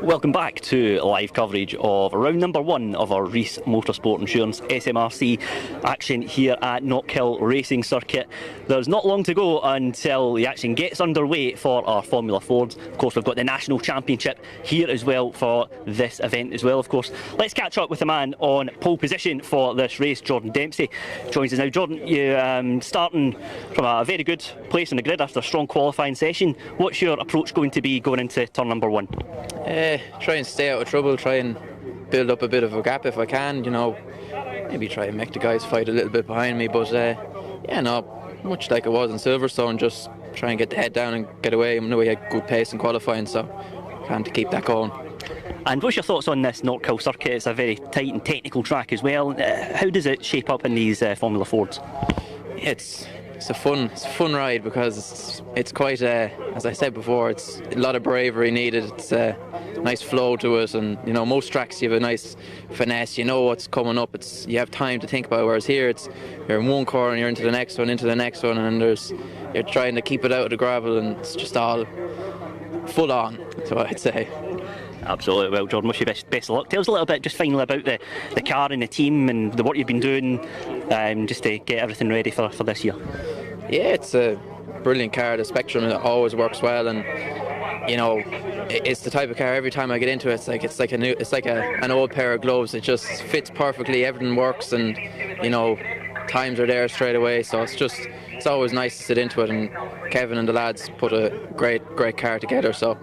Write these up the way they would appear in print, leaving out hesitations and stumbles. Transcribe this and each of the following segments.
Welcome back to live coverage of round number 1 of our Reese Motorsport Insurance SMRC action here at Knockhill Racing Circuit. There's not long to go until the action gets underway for our Formula Fords. Of course, we've got the National Championship here as well for this event as well, of course. Let's catch up with the man on pole position for this race. Jordan Dempsey joins us now. Jordan, you starting from a very good place on the grid after a strong qualifying session. What's your approach going to be going into turn number 1? Try and stay out of trouble, try and build up a bit of a gap if I can, you know, maybe try and make the guys fight a little bit behind me, but yeah, no, much like it was in Silverstone, just try and get the head down and get away. I know we had good pace in qualifying, so trying to keep that going. And what's your thoughts on this Knockhill circuit? It's a very tight and technical track as well. How does it shape up in these Formula Fords? It's a fun ride because it's quite as I said before, it's a lot of bravery needed. It's a nice flow to it, and you know, most tracks you have a nice finesse, you know what's coming up, you have time to think about it, whereas here you're in one corner and you're into the next one, and you're trying to keep it out of the gravel, and it's just all full on, that's what I'd say. Absolutely. Well, Jordan, wish you best of luck. Tell us a little bit just finally about the car and the team and the work you've been doing just to get everything ready for this year. Yeah, it's a brilliant car. The Spectrum always works well, and you know, it's the type of car, every time I get into it, it's like an old pair of gloves. It just fits perfectly, everything works, and you know, times are there straight away, so it's always nice to sit into it, and Kevin and the lads put a great car together, so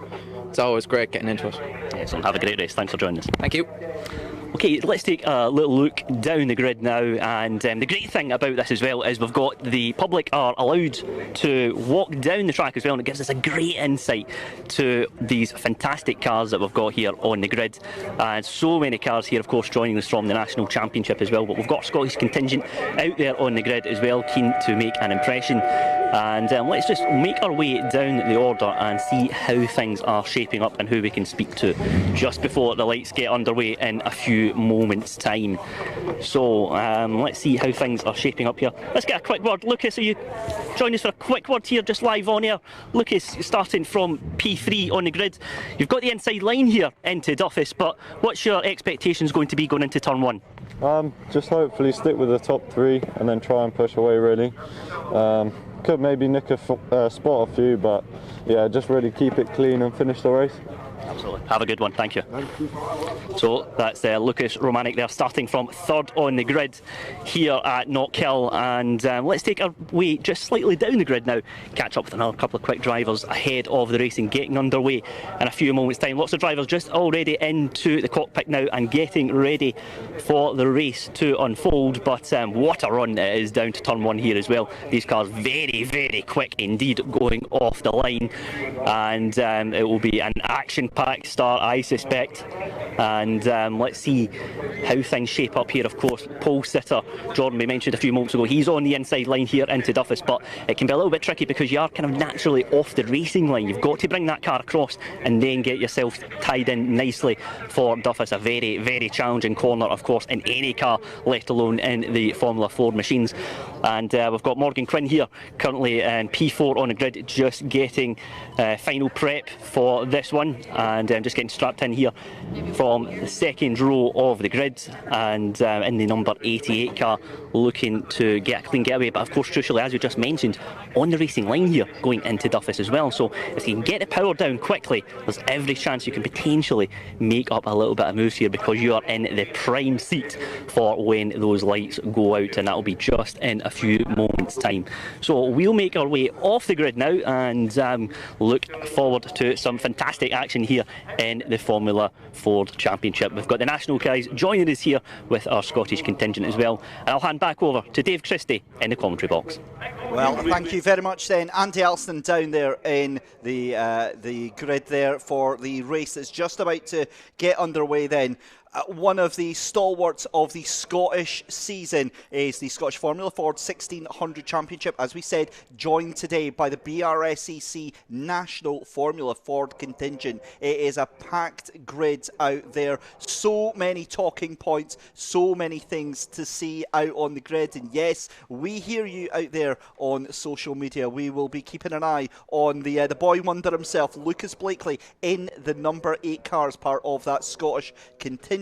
it's always great getting into it. Excellent. Have a great race. Thanks for joining us. Thank you. Okay, let's take a little look down the grid now, and the great thing about this as well is we've got the public are allowed to walk down the track as well, and it gives us a great insight to these fantastic cars that we've got here on the grid. And so many cars here, of course, joining us from the National Championship as well, but we've got Scottish contingent out there on the grid as well, keen to make an impression. And let's just make our way down the order and see how things are shaping up and who we can speak to just before the lights get underway in a few moments time. So let's see how things are shaping up here. Let's get a quick word. Lucas, are you joining us for a quick word here just live on air? Lucas, starting from P3 on the grid. You've got the inside line here into Duffus, but what's your expectations going to be going into turn 1? Just hopefully stick with the top 3 and then try and push away really. Could maybe nick a spot a few, but yeah, just really keep it clean and finish the race. Absolutely. Have a good one. Thank you. Thank you. So that's Lucas Romanik there, starting from 3rd on the grid here at Knockhill, and let's take our way just slightly down the grid now, catch up with another couple of quick drivers ahead of the racing getting underway in a few moments time. Lots of drivers just already into the cockpit now and getting ready for the race to unfold, but what a run it is down to turn 1 here as well. These cars very quick indeed going off the line, and it will be an action-packed start, I suspect. And let's see how things shape up here. Of course, pole sitter Jordan, we mentioned a few moments ago, he's on the inside line here into Duffus, but it can be a little bit tricky because you are kind of naturally off the racing line. You've got to bring that car across and then get yourself tied in nicely for Duffus. A very challenging corner, of course, in any car, let alone in the Formula Ford machines. And we've got Morgan Quinn here, currently in P4 on the grid, just getting final prep for this one, and just getting strapped in here from the 2nd row of the grid, and in the number 88 car, looking to get a clean getaway, but of course crucially, as we just mentioned, on the racing line here going into Duffus as well. So if you can get the power down quickly, there's every chance you can potentially make up a little bit of moves here, because you are in the prime seat for when those lights go out, and that will be just in a few moments time. So we'll make our way off the grid now and look forward to some fantastic action here here in the Formula Ford Championship. We've got the national guys joining us here with our Scottish contingent as well. And I'll hand back over to Dave Christie in the commentary box. Well, thank you very much then. Andy Alston down there in the grid there for the race that's just about to get underway then. One of the stalwarts of the Scottish season is the Scottish Formula Ford 1600 Championship, as we said, joined today by the BRSCC National Formula Ford contingent. It is a packed grid out there. So many talking points, so many things to see out on the grid. And yes, we hear you out there on social media. We will be keeping an eye on the boy wonder himself, Lucas Blakely, in the number 8 car as part of that Scottish contingent.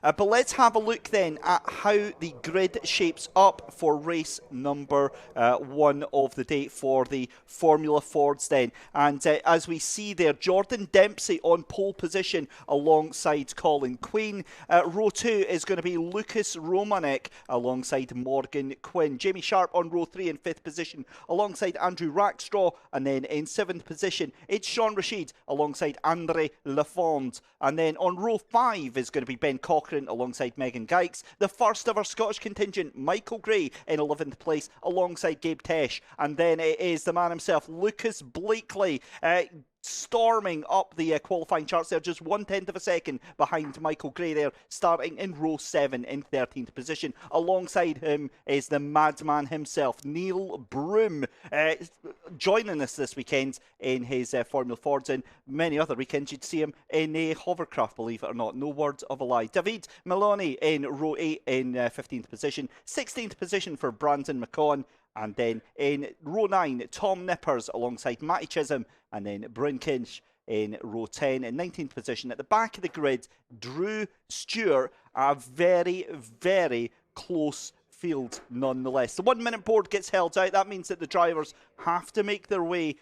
But let's have a look then at how the grid shapes up for race number 1 of the day for the Formula Fords then. And as we see there, Jordan Dempsey on pole position alongside Colin Queen. Row 2 is going to be Lucas Romanek alongside Morgan Quinn. Jamie Sharp on row 3 in 5th position alongside Andrew Rackstraw. And then in 7th position, it's Sean Rashid alongside Andre Lafond. And then on row 5 is going to be Ben Cochrane alongside Megan Gykes. The first of our Scottish contingent, Michael Gray, in 11th place alongside Gabe Tesh. And then it is the man himself, Lucas Blakely, storming up the qualifying charts there, just 1/10 of a second behind Michael Gray there, starting in row 7 in 13th position. Alongside him is the madman himself, Neil Broom, joining us this weekend in his Formula Fords, and many other weekends you'd see him in a hovercraft, believe it or not, no word of a lie. David Maloney in row 8 in 15th position, 16th position for Brandon McCon. And then in row 9, Tom Nippers alongside Matty Chisholm, and then Bryn Kinch in row 10 in 19th position. At the back of the grid, Drew Stewart, a very, very close field nonetheless. The 1 minute board gets held out. That means that the drivers have to make their way,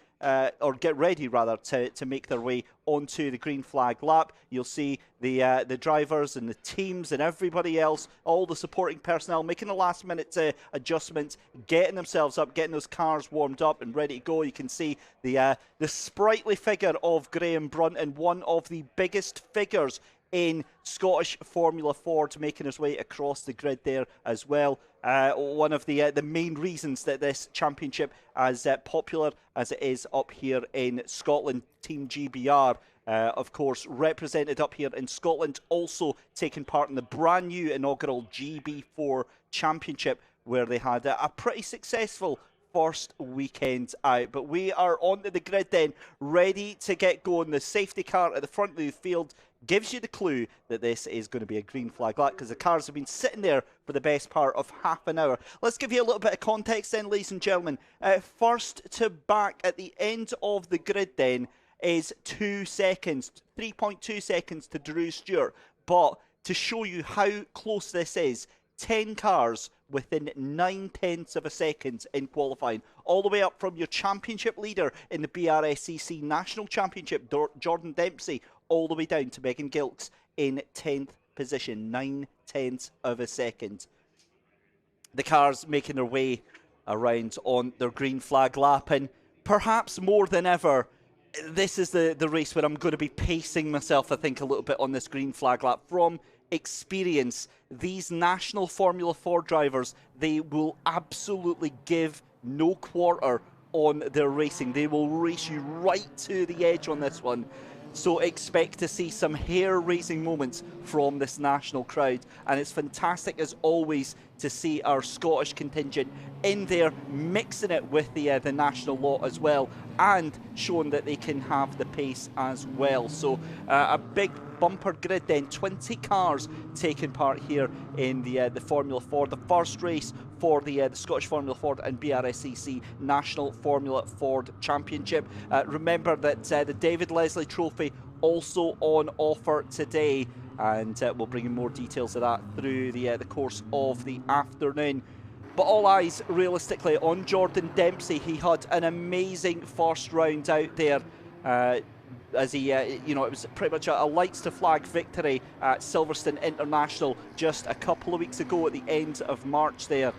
or get ready rather, to make their way onto the green flag lap. You'll see the drivers and the teams and everybody else, all the supporting personnel, making the last minute adjustments, getting themselves up, getting those cars warmed up and ready to go. You can see the sprightly figure of Graham Brunton, one of the biggest figures in Scottish Formula Ford, making his way across the grid there as well. One of the main reasons that this championship, as popular as it is up here in Scotland, Team GBR, of course, represented up here in Scotland, also taking part in the brand new inaugural GB4 Championship, where they had a pretty successful first weekend out. But we are onto the grid then, ready to get going. The safety car at the front of the field gives you the clue that this is going to be a green flag lap, because the cars have been sitting there for the best part of half an hour. Let's give you a little bit of context then, ladies and gentlemen. First to back at the end of the grid then is 2 seconds, 3.2 seconds to Drew Stewart. But to show you how close this is, 10 cars within 9/10 of a second in qualifying, all the way up from your championship leader in the BRSCC National Championship, Jordan Dempsey, all the way down to Megan Gilks in 10th position, 9/10 of a second. The cars making their way around on their green flag lap, and perhaps more than ever, this is the race where I'm going to be pacing myself, I think, a little bit on this green flag lap. From experience, these national Formula 4 drivers, they will absolutely give no quarter on their racing. They will race you right to the edge on this one. So expect to see some hair-raising moments from this national crowd. And it's fantastic, as always, to see our Scottish contingent in there, mixing it with the national lot as well, and showing that they can have the pace as well. So a big bumper grid then, 20 cars taking part here in the Formula Ford, the first race for the Scottish Formula Ford and BRSCC National Formula Ford Championship. Remember that the David Leslie Trophy also on offer today, and we'll bring in more details of that through the course of the afternoon. But all eyes realistically on Jordan Dempsey. He had an amazing first round out there, as he, it was pretty much a lights to flag victory at Silverstone International just a couple of weeks ago at the end of March there.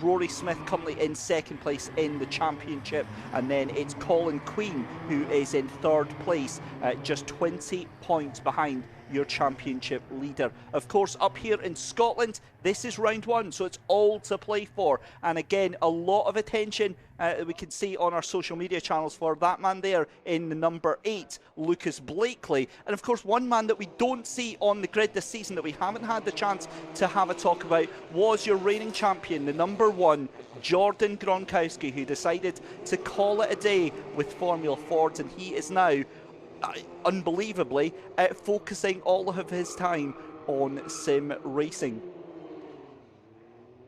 Rory Smith currently in second place in the championship, and then it's Colin Queen who is in third place, just 20 points behind your championship leader. Of course, up here in Scotland, this is round one, so it's all to play for. And again, a lot of attention we can see on our social media channels for that man there in the number 8, Lucas Blakely. And of course, one man that we don't see on the grid this season that we haven't had the chance to have a talk about was your reigning champion, the number 1, Jordan Gronkowski, who decided to call it a day with Formula Fords, and he is now unbelievably focusing all of his time on sim racing.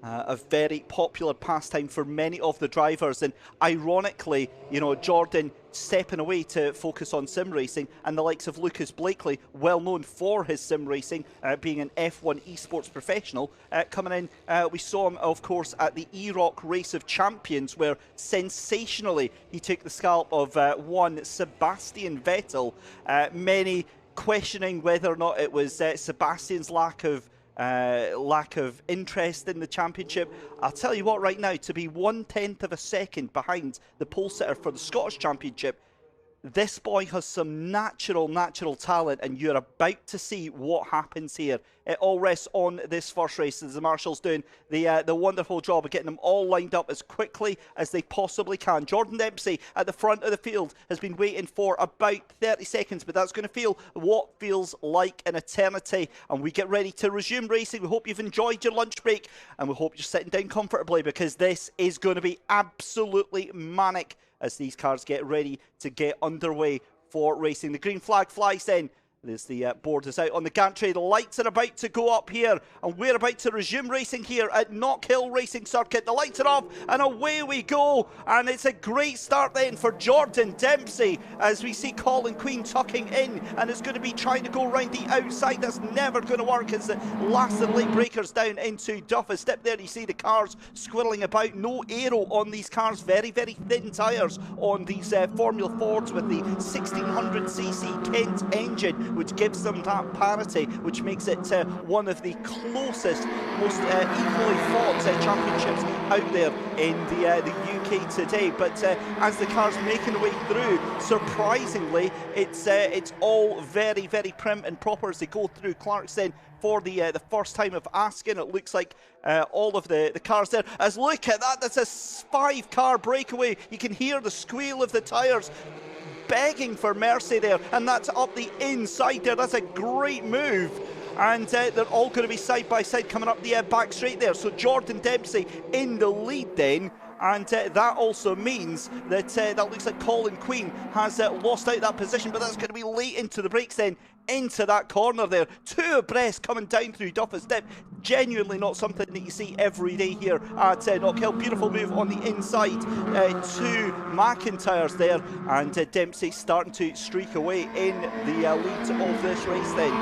A very popular pastime for many of the drivers, and ironically, you know, Jordan stepping away to focus on sim racing, and the likes of Lucas Blakely, well known for his sim racing, being an F1 esports professional, coming in. We saw him, of course, at the E-Rock Race of Champions, where sensationally he took the scalp of one Sebastian Vettel. Many questioning whether or not it was Sebastian's lack of interest in the championship. I'll tell you what, right now, to be 1/10 of a second behind the pole sitter for the Scottish Championship, this boy has some natural talent, and you're about to see what happens here. It all rests on this first race, as the marshals doing the wonderful job of getting them all lined up as quickly as they possibly can. Jordan Dempsey at the front of the field has been waiting for about 30 seconds, but that's going to feel what feels like an eternity. And we get ready to resume racing. We hope you've enjoyed your lunch break, and we hope you're sitting down comfortably, because this is going to be absolutely manic as these cars get ready to get underway for racing. The green flag flies then. There's the board is out on the gantry. The lights are about to go up here, and we're about to resume racing here at Knockhill Racing Circuit. The lights are off, and away we go. And it's a great start then for Jordan Dempsey, as we see Colin Queen tucking in, and it's going to be trying to go round the outside. That's never going to work, as the last and late breakers down into Duffus. Step there, you see the cars squirreling about. No aero on these cars. Very thin tyres on these Formula Fords with the 1600cc Kent engine, which gives them that parity, which makes it one of the closest, most equally fought championships out there in the UK today. But as the cars making their way through, surprisingly, it's all very prim and proper as they go through Clarkson for the first time of asking. It looks like all of the cars there. As look at that, that's a 5-car breakaway. You can hear the squeal of the tyres begging for mercy there, and that's up the inside there. That's a great move, and they're all going to be side by side coming up the back straight there. So Jordan Dempsey in the lead then, and that also means that that looks like Colin Queen has lost out that position, but that's going to be late into the brakes then, into that corner there. 2 abreast coming down through Duffus Dip. Genuinely not something that you see every day here at Knockhill. Beautiful move on the inside to McIntyre's there, and Dempsey starting to streak away in the lead of this race then.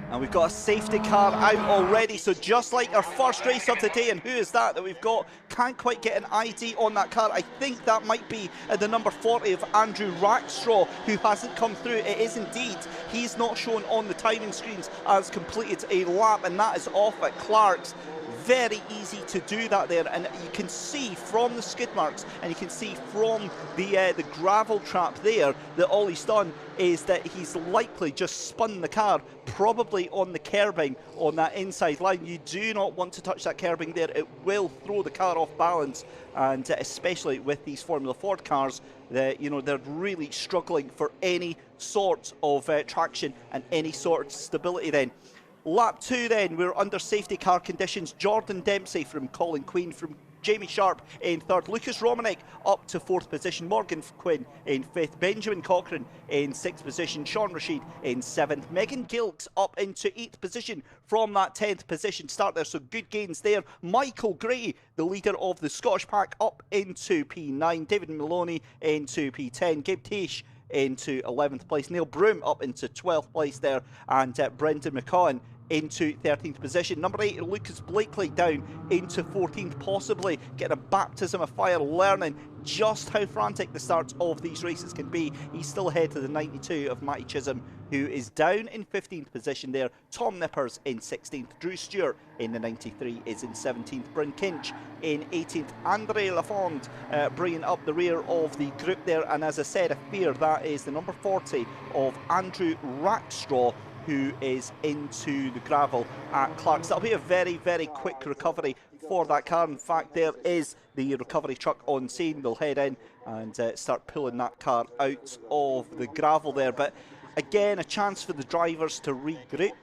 And we've got a safety car out already, so just like our first race of the day. And who is that we've got? Can't quite get an ID on that car. I think that might be the number 40 of Andrew Rackstraw, who hasn't come through. It is indeed. He's not shown on the timing screens as completed a lap, and that is off at Clark's. Very easy to do that there, and you can see from the skid marks, and you can see from the gravel trap there, that all he's done is that he's likely just spun the car, probably on the kerbing on that inside line. You do not want to touch that kerbing there. It will throw the car off balance, and especially with these Formula Ford cars, you know, they're really struggling for any sort of traction and any sort of stability then. Lap 2 then, we're under safety car conditions. Jordan Dempsey from Colin Queen, from Jamie Sharp in 3rd, Lucas Romanek up to 4th position, Morgan Quinn in 5th, Benjamin Cochran in 6th position, Sean Rashid in 7th, Megan Gilks up into 8th position from that 10th position start there, so good gains there. Michael Gray, the leader of the Scottish pack, up into P9, David Maloney into P10, Gabe Taish into 11th place, Neil Broom up into 12th place there, and Brendan McCowan into 13th position. Number 8, Lucas Blakely, down into 14th, possibly getting a baptism of fire, learning just how frantic the starts of these races can be. He's still ahead to the 92 of Matty Chisholm, who is down in 15th position there. Tom Nippers in 16th. Drew Stewart in the 93 is in 17th. Bryn Kinch in 18th. Andre Lafond bringing up the rear of the group there. And as I said, I fear that is the number 40 of Andrew Rackstraw, who is into the gravel at Clark's. That'll be a very, very quick recovery for that car. In fact, there is the recovery truck on scene. They'll head in and start pulling that car out of the gravel there. But again, a chance for the drivers to regroup,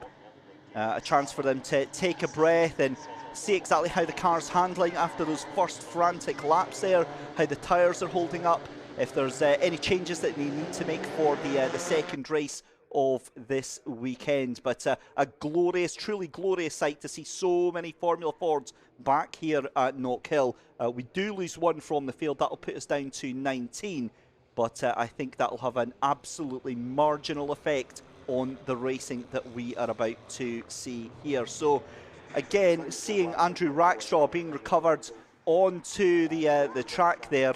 a chance for them to take a breath and see exactly how the car's handling after those first frantic laps there, how the tyres are holding up, if there's any changes that they need to make for the second race of this weekend. But a glorious, truly glorious sight to see so many Formula Fords back here at Knockhill. We do lose one from the field. That'll put us down to 19, but I think that'll have an absolutely marginal effect on the racing that we are about to see here. So again, seeing Andrew Rackstraw being recovered onto the track there.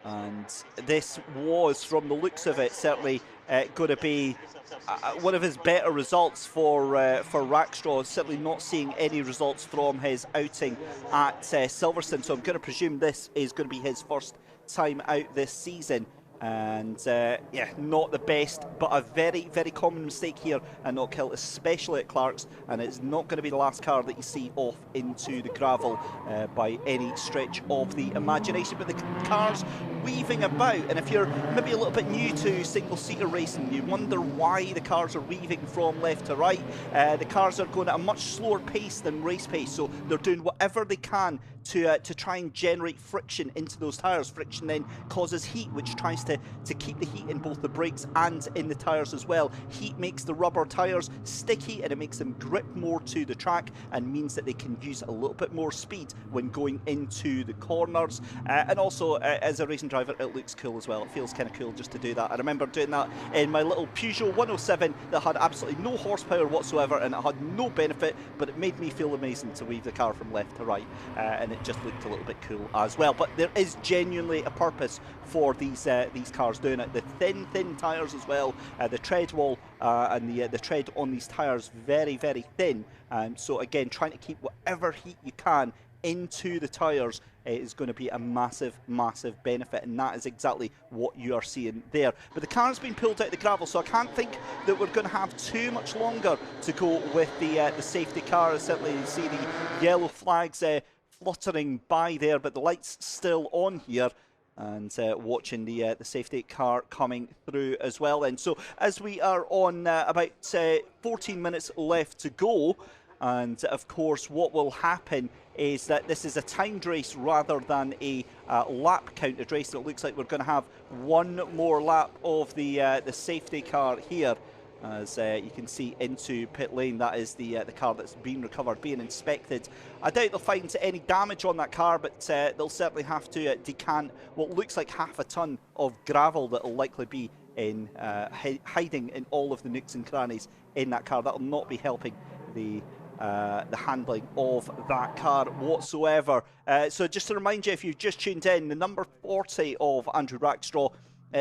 And this was, from the looks of it, certainly going to be one of his better results for Rackstraw. Certainly not seeing any results from his outing at Silverstone. So I'm going to presume this is going to be his first time out this season. And yeah, not the best, but a very, very common mistake here at Knockhill, especially at Clark's, and it's not going to be the last car that you see off into the gravel by any stretch of the imagination. But the car's weaving about, and if you're maybe a little bit new to single-seater racing, you wonder why the cars are weaving from left to right. The cars are going at a much slower pace than race pace, so they're doing whatever they can to try and generate friction into those tyres. Friction then causes heat, which tries to keep the heat in both the brakes and in the tyres as well. Heat makes the rubber tyres sticky, and it makes them grip more to the track, and means that they can use a little bit more speed when going into the corners. And also, as a racing driver, it looks cool as well. It feels kind of cool just to do that. I remember doing that in my little Peugeot 107 that had absolutely no horsepower whatsoever, and it had no benefit, but it made me feel amazing to weave the car from left to right, and it just looked a little bit cool as well. But there is genuinely a purpose for these cars doing it. The thin tyres as well, the tread wall and the tread on these tyres very, very thin. So again, trying to keep whatever heat you can into the tyres is going to be a massive, massive benefit, and that is exactly what you are seeing there. But the car's been pulled out of the gravel, so I can't think that we're going to have too much longer to go with the safety car. Certainly you see the yellow flags fluttering by there, but the light's still on here, and watching the safety car coming through as well. And so as we are on about 14 minutes left to go, and of course what will happen is that this is a timed race rather than a lap counted race. So it looks like we're going to have one more lap of the safety car here. As you can see into pit lane, that is the car that's been recovered, being inspected. I doubt they'll find any damage on that car, but they'll certainly have to decant what looks like half a ton of gravel that will likely be in hiding in all of the nooks and crannies in that car. That will not be helping the handling of that car whatsoever. So just to remind you, if you've just tuned in, the number 40 of Andrew Rackstraw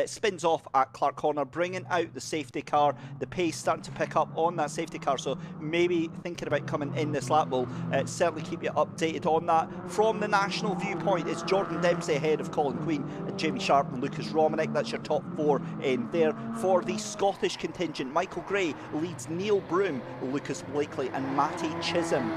spins off at Clark Corner, bringing out the safety car. The pace starting to pick up on that safety car, so maybe thinking about coming in this lap. Will certainly keep you updated on that. From the national viewpoint, it's Jordan Dempsey ahead of Colin Queen, Jamie Sharp and Lucas Romanek. That's your top four in there. For the Scottish contingent, Michael Gray leads Neil Broom, Lucas Blakely and Matty Chisholm.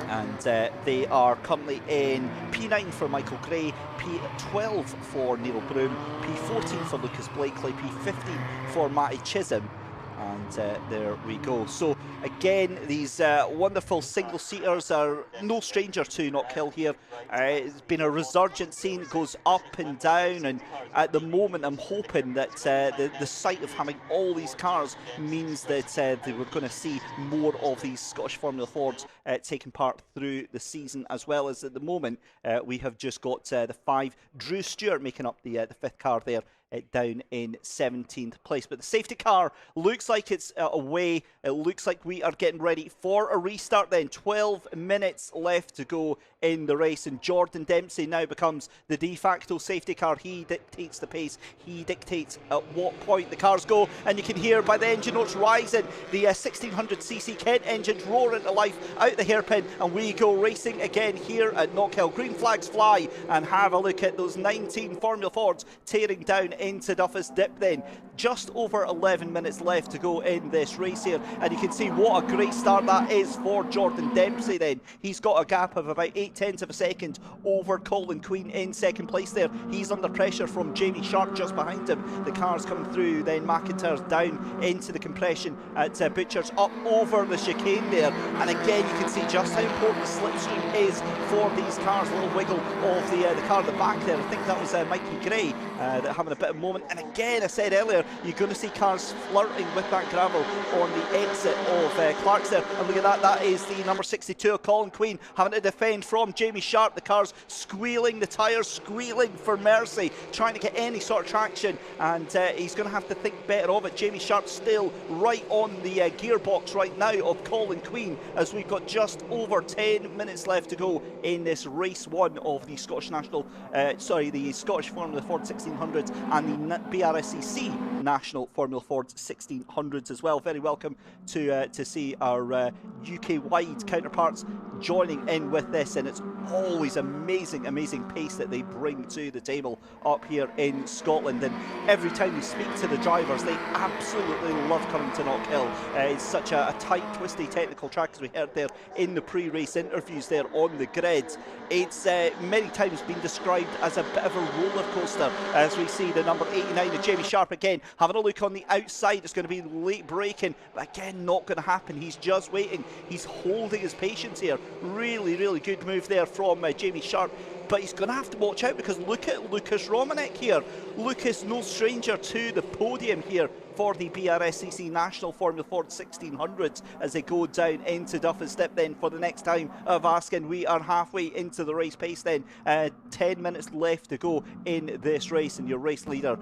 And they are currently in P9 for Michael Gray, P12 for Neil Broom, P14 for Lucas Blakely, P15 for Matty Chisholm. And there we go. So again, these wonderful single-seaters are no stranger to Knockhill here. It's been a resurgent scene. It goes up and down, and at the moment I'm hoping that the sight of having all these cars means that we're going to see more of these Scottish Formula Fords taking part through the season, as well as at the moment we have just got the 5. Drew Stewart making up the 5th car there down in 17th place. But the safety car looks like it's away. It looks like we are getting ready for a restart then. 12 minutes left to go in the race, and Jordan Dempsey now becomes the de facto safety car. He dictates the pace. He dictates at what point the cars go, and you can hear by the engine notes rising, the 1600cc Kent engines roaring to life out the hairpin, and we go racing again here at Knockhill. Green flags fly, and have a look at those 19 Formula Fords tearing down into Duffus Dip then. Just over 11 minutes left to go in this race here, and you can see what a great start that is for Jordan Dempsey then. He's got a gap of about 0.8 of a second over Colin Queen in second place there. He's under pressure from Jamie Sharp just behind him. The car's coming through, then McIntyre's down into the compression at Butcher's, up over the chicane there, and again you can see just how important the slipstream is for these cars. A little wiggle of the car at the back there. I think that was Mikey Gray that having a bit of a moment, and again I said earlier, you're going to see cars flirting with that gravel on the exit of Clark's there, and look at that, that is the number 62 of Colin Queen having to defend from Jamie Sharp. The car's squealing, the tyres squealing for mercy, trying to get any sort of traction, and he's going to have to think better of it. Jamie Sharp still right on the gearbox right now of Colin Queen, as we've got just over 10 minutes left to go in this race one of the Scottish the Scottish Formula Ford 1600s and the BRSCC National Formula Ford 1600s as well. Very welcome to see our UK-wide counterparts joining in with this, and it's always amazing pace that they bring to the table up here in Scotland, and every time you speak to the drivers, they absolutely love coming to Knockhill. It's such a tight, twisty technical track, as we heard there in the pre-race interviews there on the grid. It's many times been described as a bit of a roller coaster, as we see the number 89 of Jamie Sharp again having a look on the outside. It's going to be late braking, but again not going to happen. He's just waiting, he's holding his patience here. Really good move there from Jamie Sharp, but he's going to have to watch out, because look at Lucas Romanek here. Lucas, no stranger to the podium here for the BRSCC National Formula Ford 1600s as they go down into Duffus Dip then for the next time of asking. We are halfway into the race pace then, 10 minutes left to go in this race, and your race leader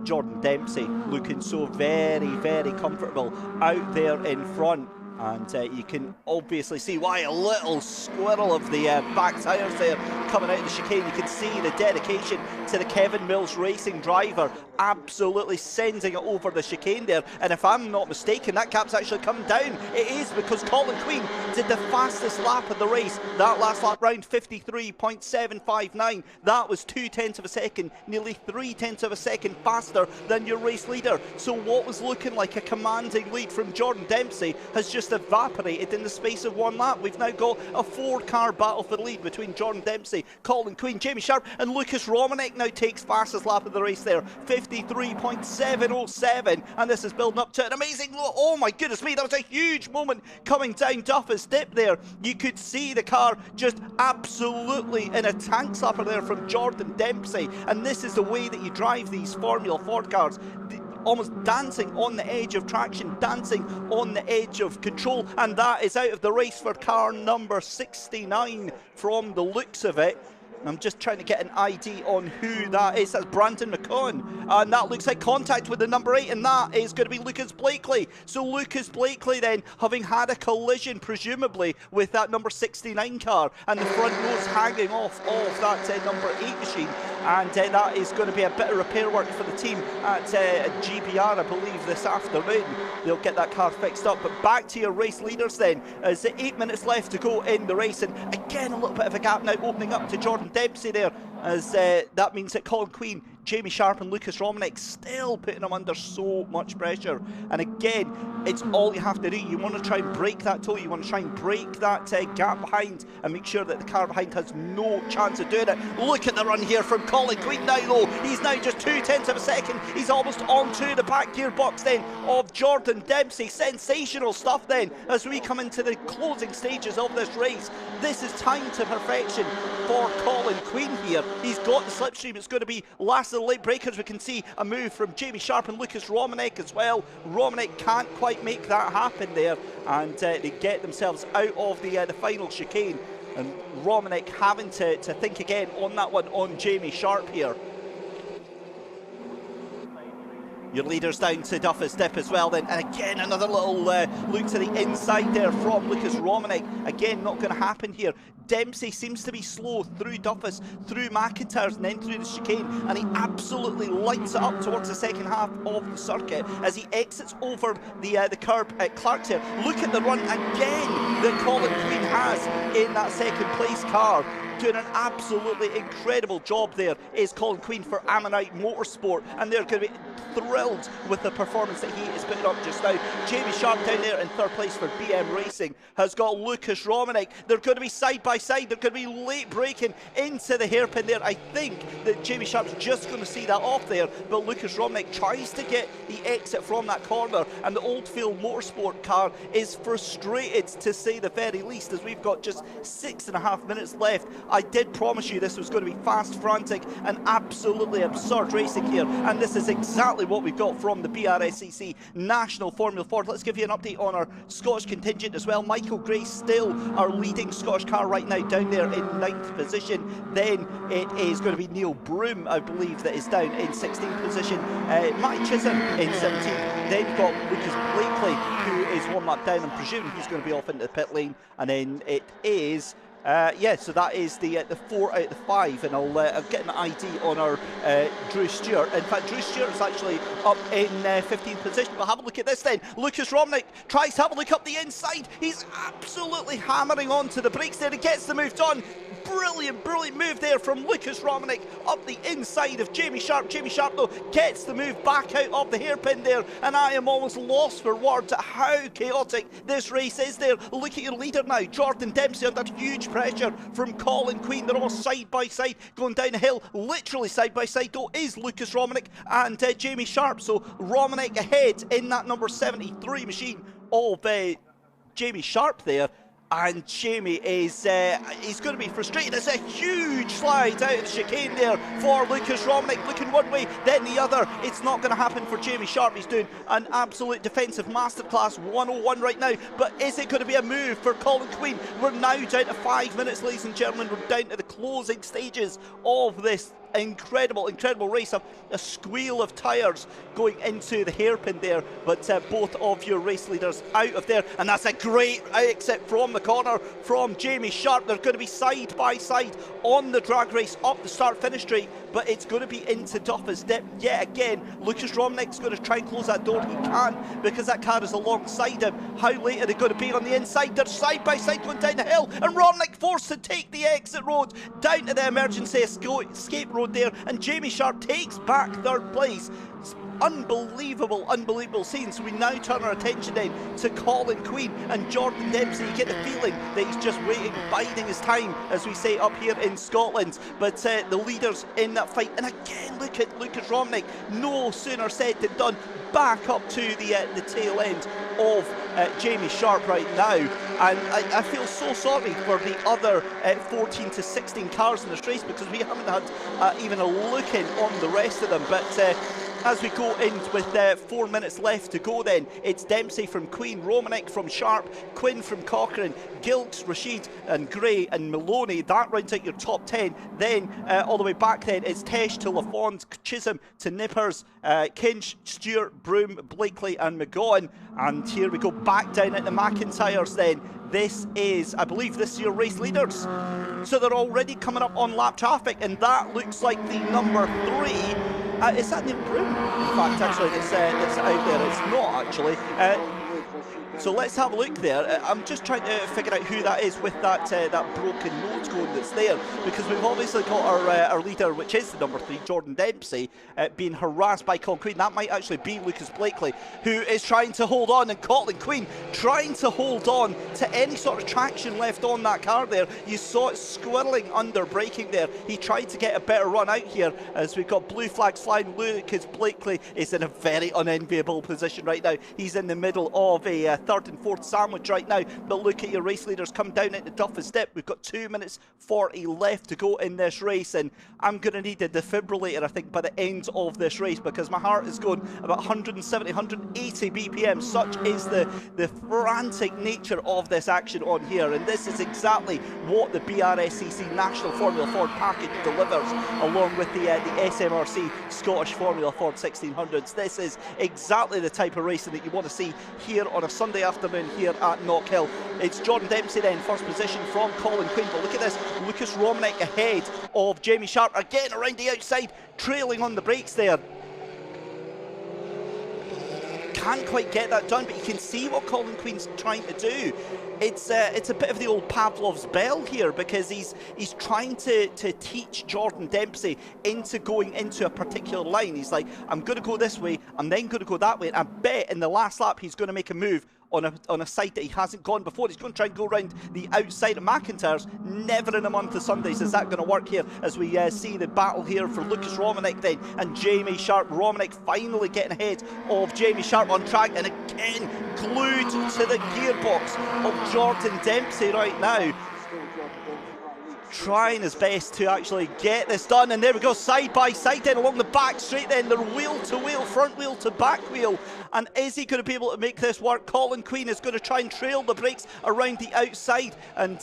Jordan Dempsey looking so very comfortable out there in front. And you can obviously see why. A little squirrel of the back tyres there coming out of the chicane. You can see the dedication to the Kevin Mills Racing driver, absolutely sending it over the chicane there. And if I'm not mistaken, that cap's actually come down. It is, because Colin Queen did the fastest lap of the race. That last lap round, 53.759. That was 0.2 of a second, nearly 0.3 of a second faster than your race leader. So what was looking like a commanding lead from Jordan Dempsey has just evaporated in the space of one lap. We've now got a 4-car battle for the lead between Jordan Dempsey, Colin Queen, Jamie Sharp, and Lucas Romanek now takes fastest lap of the race there, 53.707, and this is building up to an amazing, oh my goodness me, that was a huge moment coming down Duffus Dip there. You could see the car just absolutely in a tank slapper there from Jordan Dempsey, and this is the way that you drive these Formula Ford cars. Almost dancing on the edge of traction, dancing on the edge of control, and that is out of the race for car number 69 from the looks of it. I'm just trying to get an ID on who that is. That's Brandon McCohen, and that looks like contact with the number 8, and that is going to be Lucas Blakely. So Lucas Blakely then, having had a collision presumably with that number 69 car, and the front nose hanging off of that number 8 machine, and that is going to be a bit of repair work for the team at GBR, I believe, this afternoon. They'll get that car fixed up. But back to your race leaders then, as 8 minutes left to go in the race, and again a little bit of a gap now opening up to Jordan Dempsey there, as that means that Colin Queen, Jamie Sharp and Lucas Romanek still putting him under so much pressure. And again, it's all you have to do. You want to try and break that toe, you want to try and break that gap behind and make sure that the car behind has no chance of doing it. Look at the run here from Colin Queen now though. He's now just 0.2 of a second. He's almost onto the back gearbox then of Jordan Dempsey. Sensational stuff then as we come into the closing stages of this race. This is time to perfection for Colin Queen here. He's got the slipstream. It's going to be last of the late breakers. We can see a move from Jamie Sharp and Lucas Romanek as well. Romanek can't quite make that happen there, and they get themselves out of the final chicane, and Romanek having to think again on that one on Jamie Sharp here. Your leader's down to Duffus Dip as well then. And again, another little look to the inside there from Lucas Romanek. Again, not going to happen here. Dempsey seems to be slow through Duffus, through McIntyre's, and then through the chicane, and he absolutely lights it up towards the second half of the circuit as he exits over the curb at Clark's here. Look at the run again that Colin Queen has in that second place car. Doing an absolutely incredible job there is Colin Queen for Ammonite Motorsport, and they're going to be thrilled with the performance that he is putting up just now. Jamie Sharp down there in third place for BM Racing has got Lucas Romanek. They're going to be side by side. They're going to be late braking into the hairpin there. I think that Jamie Sharp's just going to see that off there, but Lucas Romanek tries to get the exit from that corner, and the Oldfield Motorsport car is frustrated, to say the very least, as we've got just 6.5 minutes left. I did promise you this was going to be fast, frantic, and absolutely absurd racing here, and this is exactly what we've got from the BRSCC National Formula Ford. Let's give you an update on our Scottish contingent as well. Michael Gray still our leading Scottish car right now, down there in 9th position. Then it is going to be Neil Broom, I believe, that is down in 16th position. Matty Chisholm in 17th. Then we've got Lucas Blakely, who is 1 lap down. I'm presuming he's going to be off into the pit lane, and then it is so that is the 4 out of the 5, and I'll get an ID on our Drew Stewart. In fact, Drew Stewart is actually up in 15th position, but have a look at this then. Lucas Romanek tries to have a look up the inside. He's absolutely hammering onto the brakes there. He gets the move done. Brilliant, brilliant move there from Lucas Romanek up the inside of Jamie Sharp. Jamie Sharp, though, gets the move back out of the hairpin there, and I am almost lost for words at how chaotic this race is there. Look at your leader now, Jordan Dempsey, under huge pressure from Colin Queen. They're all side by side going down the hill. Literally side by side, though, is Lucas Romanek and Jamie Sharp. So Romanek ahead in that number 73 machine of Jamie Sharp there. And Jamie is he's going to be frustrated. It's a huge slide out of the chicane there for Lucas Romanek, looking one way, then the other. It's not going to happen for Jamie Sharp. He's doing an absolute defensive masterclass 101 right now. But is it going to be a move for Colin Queen? We're now down to 5 minutes, ladies and gentlemen. We're down to the closing stages of this incredible race. A squeal of tyres going into the hairpin there, but both of your race leaders out of there, and that's a great exit from the corner from Jamie Sharp. They're going to be side by side on the drag race up the start finish straight, but it's going to be into Duffus Dip yet again. Lucas Romanek's going to try and close that door. He can't, because that car is alongside him. How late are they going to be on the inside? They're side by side going down the hill, and Romanek forced to take the exit road down to the emergency escape road there, and Jamie Sharp takes back third place. Unbelievable scenes. We now turn our attention then to Colin Queen and Jordan Dempsey. You get the feeling that he's just waiting, biding his time, as we say up here in Scotland. But the leaders in that fight, and again, look at Lucas Romanek, no sooner said than done, back up to the tail end of Jamie Sharp right now. And I feel so sorry for the other 14 to 16 cars in this race, because we haven't had even a look in on the rest of them. But as we go in with 4 minutes left to go then, it's Dempsey from Queen, Romanek from Sharp, Quinn from Cochrane, Gilks, Rashid and Gray and Maloney. That rounds out your top 10. Then all the way back then, it's Tesh to LaFond, Chisholm to Nippers, Kinch, Stewart, Broom, Blakely and McGowan. And here we go back down at the McIntyres then. This is, I believe, this is your race leaders. So they're already coming up on lap traffic, and that looks like the number 3. Is that Neil Broom? In fact, actually, that's out there. It's not, actually. So let's have a look there. I'm just trying to figure out who that is with that broken nose cone that's there, because we've obviously got our leader, which is the number 3, Jordan Dempsey, being harassed by Colin Queen. That might actually be Lucas Blakely, who is trying to hold on, and Colin Queen trying to hold on to any sort of traction left on that car there. You saw it squirreling under braking there. He tried to get a better run out here, as we've got blue flags flying. Lucas Blakely is in a very unenviable position right now. He's in the middle of a third and fourth sandwich right now. But look at your race leaders come down into Duffus Dip. We've got 2 minutes 40 left to go in this race, and I'm going to need a defibrillator, I think, by the end of this race, because my heart is going about 170, 180 BPM. Such is the frantic nature of this action on here, and this is exactly what the BRSCC National Formula Ford package delivers, along with the SMRC Scottish Formula Ford 1600s. This is exactly the type of racing that you want to see here on a Sunday afternoon here at Knockhill. It's Jordan Dempsey then, first position from Colin Quinn, but look at this, Lucas Romanek ahead of Jamie Sharp, again around the outside, trailing on the brakes there. Can't quite get that done, but you can see what Colin Queen's trying to do. It's a bit of the old Pavlov's bell here, because he's trying to teach Jordan Dempsey into going into a particular line. He's like, I'm going to go this way, I'm then going to go that way, and I bet in the last lap he's going to make a move on a side that he hasn't gone before. He's going to try and go around the outside of McIntyre's. Never in a month of Sundays is that going to work here, as we see the battle here for Lucas Romanek then and Jamie Sharp. Romanek finally getting ahead of Jamie Sharp on track, and again glued to the gearbox of Jordan Dempsey right now, trying his best to actually get this done. And there we go, side by side then along the back straight then, they're wheel to wheel, front wheel to back wheel. And is he going to be able to make this work? Colin Queen is going to try and trail the brakes around the outside, and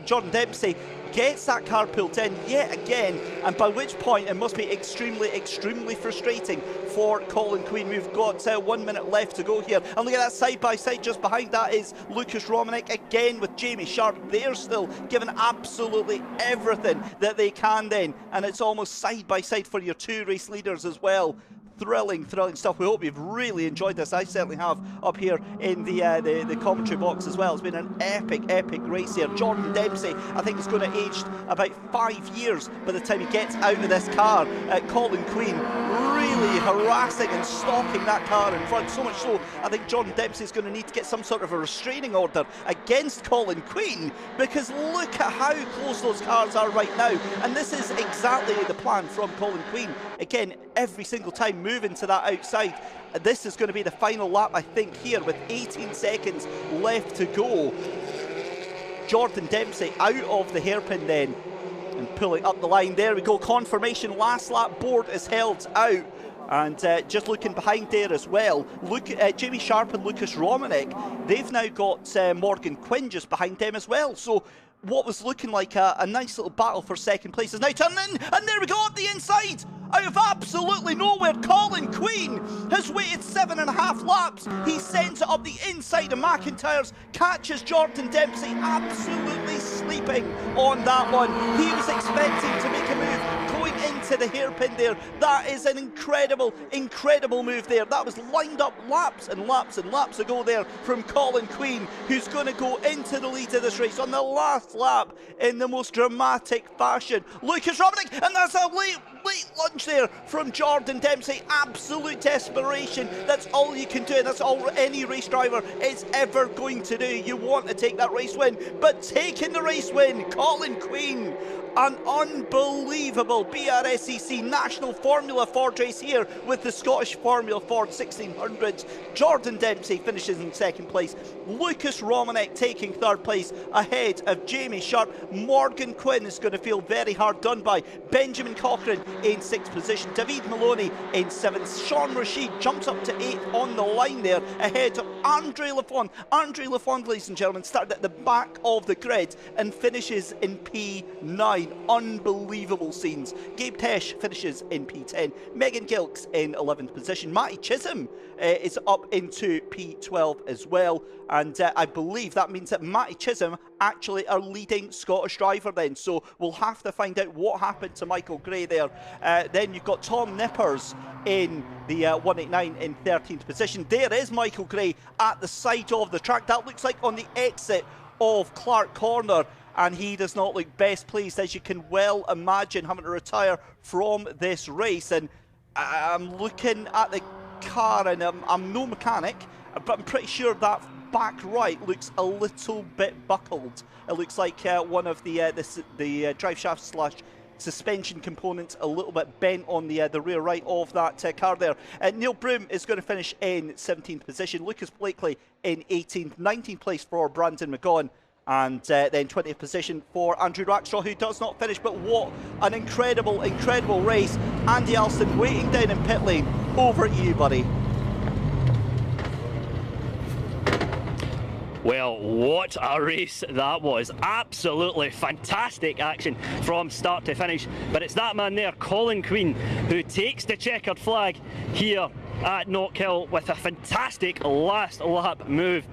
Jordan Dempsey gets that car pulled in yet again, and by which point it must be extremely, extremely frustrating for Colin Queen. We've got 1 minute left to go here, and look at that side by side. Just behind that is Lucas Romanek again with Jamie Sharp. They're still giving absolutely everything that they can then, and it's almost side by side for your two race leaders as well. Thrilling stuff. We hope you've really enjoyed this. I certainly have, up here in the commentary box as well. It's been an epic race here. Jordan Dempsey, I think, is going to age about 5 years by the time he gets out of this car. Colin Queen really harassing and stalking that car in front, so much so I think Jordan Dempsey is going to need to get some sort of a restraining order against Colin Queen, because look at how close those cars are right now. And this is exactly the plan from Colin Queen. Again, every single time moving to that outside. This is going to be the final lap, I think, here with 18 seconds left to go. Jordan Dempsey out of the hairpin then and pulling up the line. There we go, confirmation, last lap board is held out. And just looking behind there as well, look at Jamie Sharp and Lucas Romanek. They've now got Morgan Quinn just behind them as well. So what was looking like a nice little battle for second place is now turning in, and there we go, up the inside. Out of absolutely nowhere, Colin Queen has waited 7.5 laps. He sends it up the inside of McIntyre's, catches Jordan Dempsey absolutely sleeping on that one. He was expecting to make a move going into the hairpin there. That is an incredible move there. That was lined up laps and laps and laps ago there from Colin Queen, who's going to go into the lead of this race on the last lap in the most dramatic fashion. Lucas Romanek, and that's a late lunge there from Jordan Dempsey. Absolute desperation. That's all you can do, and that's all any race driver is ever going to do. You want to take that race win, but taking the race win, Colin Queen. An unbelievable BRSCC National Formula Ford race here with the Scottish Formula Ford 1600s. Jordan Dempsey finishes in second place. Lucas Romanek taking third place ahead of Jamie Sharp. Morgan Quinn is going to feel very hard done by. Benjamin Cochrane in sixth position. David Maloney in seventh. Sean Rashid jumps up to eighth on the line there ahead of Andre Lafond. Andre Lafond, ladies and gentlemen, started at the back of the grid and finishes in P9. Unbelievable scenes. Gabe Tesh finishes in P10. Megan Gilks in 11th position. Matty Chisholm is up into P12 as well. And I believe that means that Matty Chisholm actually our leading Scottish driver then. So we'll have to find out what happened to Michael Gray there. Then you've got Tom Nippers in the 189 in 13th position. There is Michael Gray at the side of the track. That looks like on the exit of Clark Corner. And he does not look best pleased, as you can well imagine, having to retire from this race. And I'm looking at the car, and I'm no mechanic, but I'm pretty sure that back right looks a little bit buckled. It looks like one of the drive shaft slash suspension component a little bit bent on the rear right of that car there. Neil Broom is going to finish in 17th position. Lucas Blakely in 18th. 19th place for Brandon McGaughan. And then 20th position for Andrew Rackstraw, who does not finish. But what an incredible, incredible race. Andy Alston waiting down in pit lane. Over to you, buddy. Well, what a race that was. Absolutely fantastic action from start to finish. But it's that man there, Colin Queen, who takes the checkered flag here at Knockhill with a fantastic last lap move.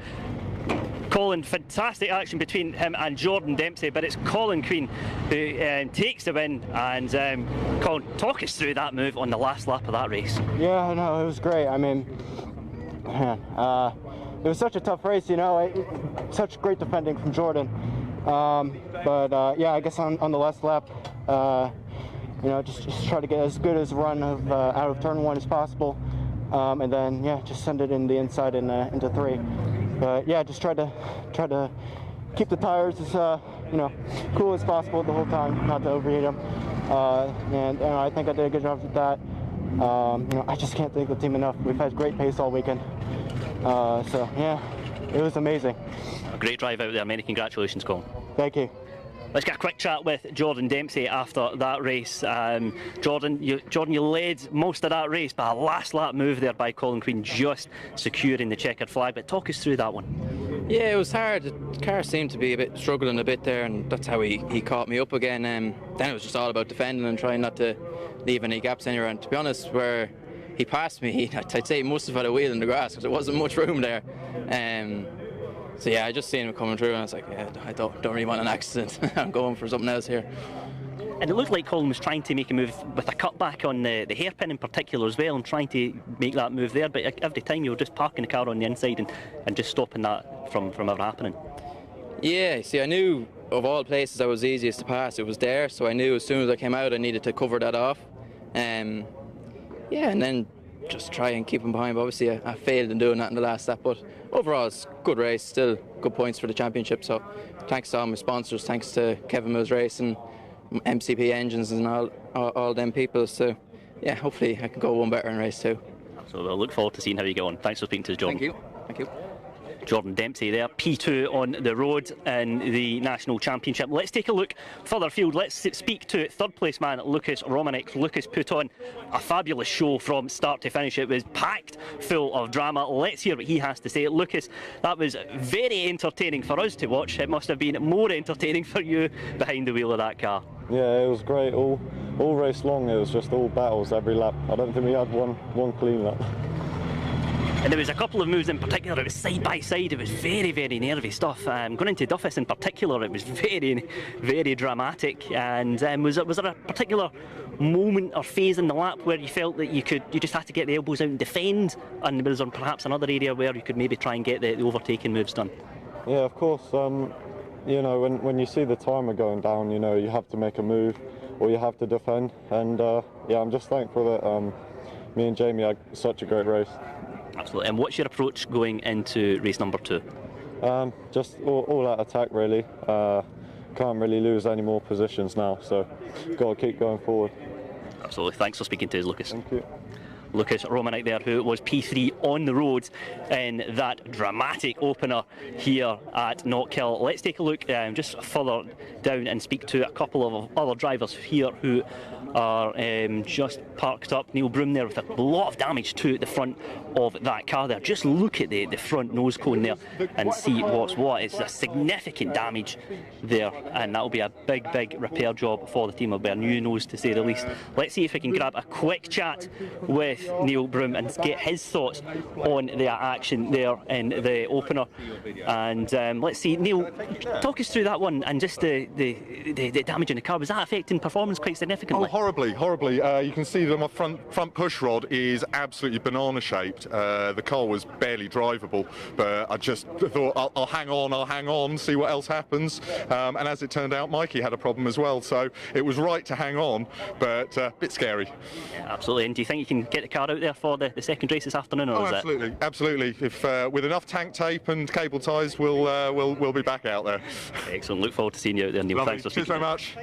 Colin, fantastic action between him and Jordan Dempsey, but it's Colin Queen who takes the win. And Colin, talk us through that move on the last lap of that race. Yeah, no, it was great. I mean, man, it was such a tough race, you know, such great defending from Jordan. But yeah, I guess on the last lap, you know, just try to get as good as a run of out of turn 1 as possible, and then yeah, just send it in the inside and into 3. But yeah, just try to keep the tires as you know, cool as possible the whole time, not to overheat them. And I think I did a good job with that. You know, I just can't thank the team enough. We've had great pace all weekend. So yeah, it was amazing. A great drive out there. Many congratulations, Colin. Thank you. Let's get a quick chat with Jordan Dempsey after that race. Jordan, you led most of that race, but a last lap move there by Colin Queen, just securing the checkered flag. But talk us through that one. Yeah, it was hard. The car seemed to be struggling a bit there, and that's how he caught me up again. Then it was just all about defending and trying not to leave any gaps anywhere. And to be honest, where he passed me, I'd say he must have had a wheel in the grass because there wasn't much room there. So yeah, I just seen him coming through and I was like, yeah, I don't really want an accident. I'm going for something else here. And it looked like Colin was trying to make a move with a cutback on the hairpin in particular as well, and trying to make that move there. But every time you were just parking the car on the inside and just stopping that from ever happening. Yeah, see, I knew of all places I was easiest to pass, it was there. So I knew as soon as I came out, I needed to cover that off. Yeah, and then just try and keep him behind. But obviously, I failed in doing that in the last lap. But overall, it's a good race, still good points for the championship. So thanks to all my sponsors, thanks to Kevin Mills Racing, MCP Engines, and all them people. So yeah, hopefully I can go one better in race 2. So we'll look forward to seeing how you go on. Thanks for speaking to us, Jordan. Thank you. Thank you. Jordan Dempsey there, P2 on the road in the National Championship. Let's take a look further afield. Let's speak to third place man Lucas Romanek. Lucas put on a fabulous show from start to finish. It was packed full of drama. Let's hear what he has to say. Lucas, that was very entertaining for us to watch. It must have been more entertaining for you behind the wheel of that car. Yeah, it was great. All race long, it was just all battles every lap. I don't think we had one clean lap. And there was a couple of moves in particular. It was side by side. It was very, very nervy stuff. Going into Duffus in particular, it was very, very dramatic. And was there a particular moment or phase in the lap where you felt that you just had to get the elbows out and defend, and was there perhaps another area where you could maybe try and get the overtaking moves done? Yeah, of course. You know, when you see the timer going down, you know, you have to make a move or you have to defend. And yeah, I'm just thankful that me and Jamie had such a great race. Absolutely. And what's your approach going into race number 2? Just all out attack, really. Can't really lose any more positions now, so got to keep going forward. Absolutely. Thanks for speaking to us, Lucas. Thank you. Lucas Romanek there, who was P3 on the road in that dramatic opener here at Knockhill. Let's take a look just further down and speak to a couple of other drivers here who are just parked up. Neil Broom there with a lot of damage to the front of that car there. Just look at the front nose cone there and see what's what. It's a significant damage there, and that will be a big repair job for the team. It'll be a new nose to say the least. Let's see if we can grab a quick chat with Neil Broom and get his thoughts on the action there in the opener. And let's see, Neil, talk us through that one and just the damage in the car. Was that affecting performance quite significantly? Oh, horribly. You can see that my front push rod is absolutely banana shaped. The car was barely drivable, but I just thought I'll hang on, see what else happens. And as it turned out, Mikey had a problem as well, so it was right to hang on, but a bit scary. Yeah, absolutely. And do you think you can get the car out there for the second race this afternoon? Or Absolutely. If with enough tank tape and cable ties, we'll be back out there. Excellent. Look forward to seeing you out there, Neil. Lovely. Thanks for Cheers speaking. very much.